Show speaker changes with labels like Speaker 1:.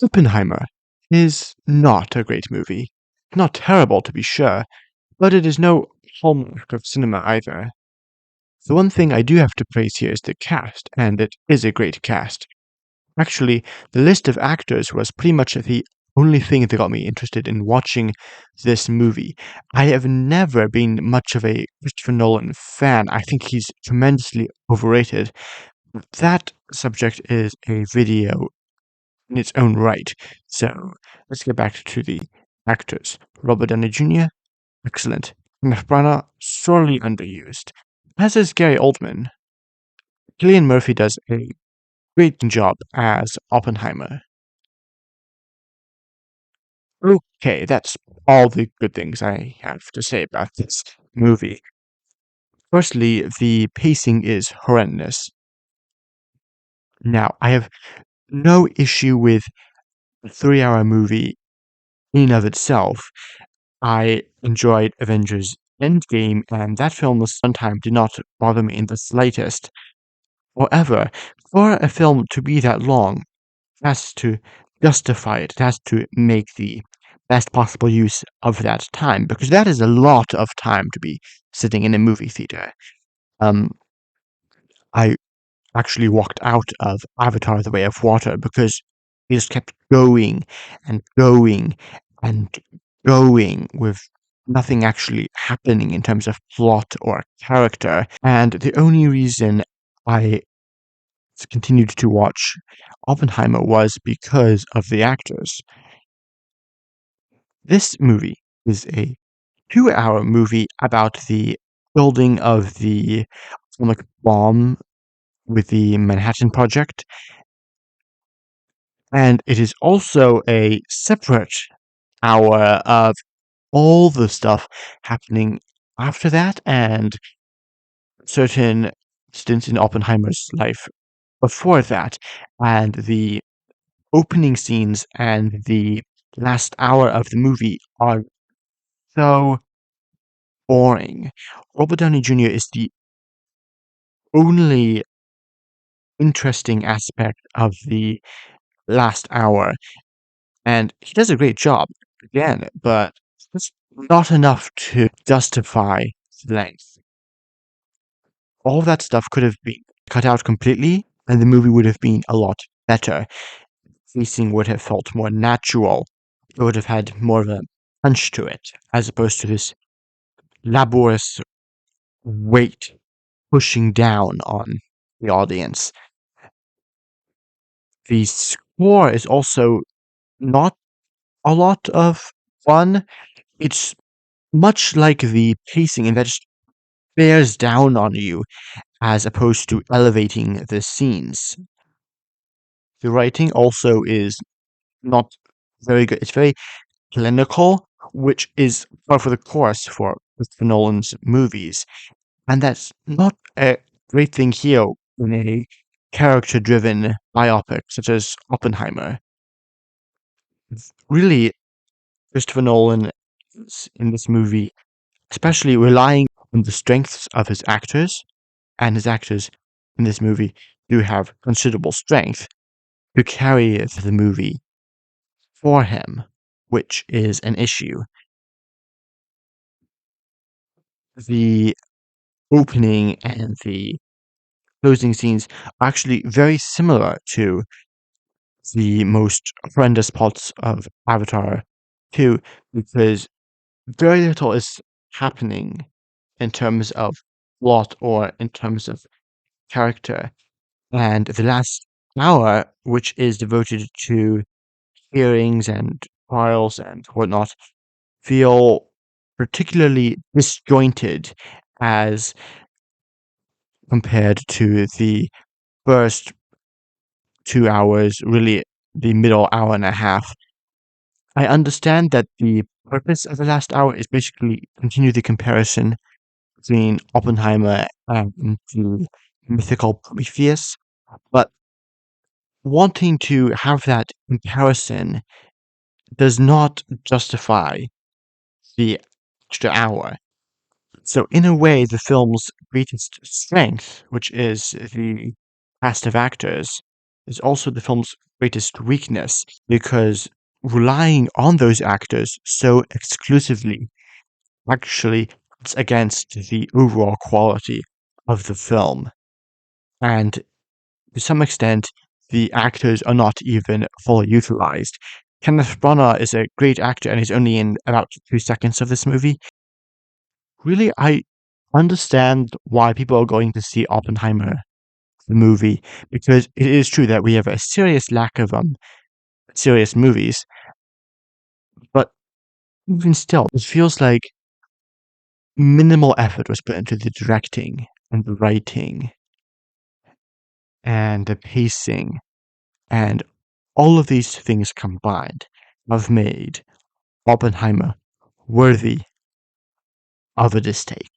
Speaker 1: Oppenheimer is not a great movie. Not terrible, to be sure, but it is no hallmark of cinema either. The one thing I do have to praise here is the cast, and it is a great cast. Actually, the list of actors was pretty much the only thing that got me interested in watching this movie. I have never been much of a Christopher Nolan fan. I think he's tremendously overrated. That subject is a video in its own right. So let's get back to the actors. Robert Downey Jr., excellent. Kenneth Branagh, sorely underused. As is Gary Oldman. Cillian Murphy does a great job as Oppenheimer. Okay, that's all the good things I have to say about this movie. Firstly, the pacing is horrendous. Now, I have no issue with a 3 hour movie in and of itself. I enjoyed Avengers Endgame, and that film's runtime did not bother me in the slightest. However, for a film to be that long, it has to justify it. It has to make the best possible use of that time, because that is a lot of time to be sitting in a movie theater. Um, I actually walked out of Avatar: The Way of Water because he just kept going and going and going with nothing actually happening in terms of plot or character. And the only reason I continued to watch Oppenheimer was because of the actors. This movie is a 2 hour movie about the building of the atomic bomb with the Manhattan Project, and it is also a separate hour of all the stuff happening after that and certain incidents in Oppenheimer's life before that, and the opening scenes and the last hour of the movie are so boring. Robert Downey Jr. is the only interesting aspect of the last hour, and he does a great job again, but it's not enough to justify the length. All of that stuff could have been cut out completely, and the movie would have been a lot better. Pacing would have felt more natural. It would have had more of a punch to it, as opposed to this laborious weight pushing down on the audience. The score is also not a lot of fun. It's much like the pacing in that it just bears down on you as opposed to elevating the scenes. The writing also is not very good. It's very clinical, which is par for the course for Christopher Nolan's movies. And that's not a great thing here in a character driven biopic such as Oppenheimer. Really, Christopher Nolan is in this movie, especially relying on the strengths of his actors, and his actors in this movie do have considerable strength to carry the movie for him, which is an issue. The opening and the closing scenes are actually very similar to the most horrendous parts of Avatar 2, because very little is happening in terms of plot or in terms of character. And the last hour, which is devoted to hearings and trials and whatnot, feel particularly disjointed as compared to the first 2 hours, really the middle hour and a half. I understand that the purpose of the last hour is basically continue the comparison between Oppenheimer and the mythical Prometheus, but wanting to have that comparison does not justify the extra hour. So, in a way, the film's greatest strength, which is the cast of actors, is also the film's greatest weakness because relying on those actors so exclusively actually cuts against the overall quality of the film. And to some extent, the actors are not even fully utilized. Kenneth Branagh is a great actor and he's only in about 2 seconds of this movie. Really, I understand why people are going to see Oppenheimer, the movie, because it is true that we have a serious lack of serious movies, but even still, it feels like minimal effort was put into the directing and the writing and the pacing, and all of these things combined have made Oppenheimer worthy of a Disstake.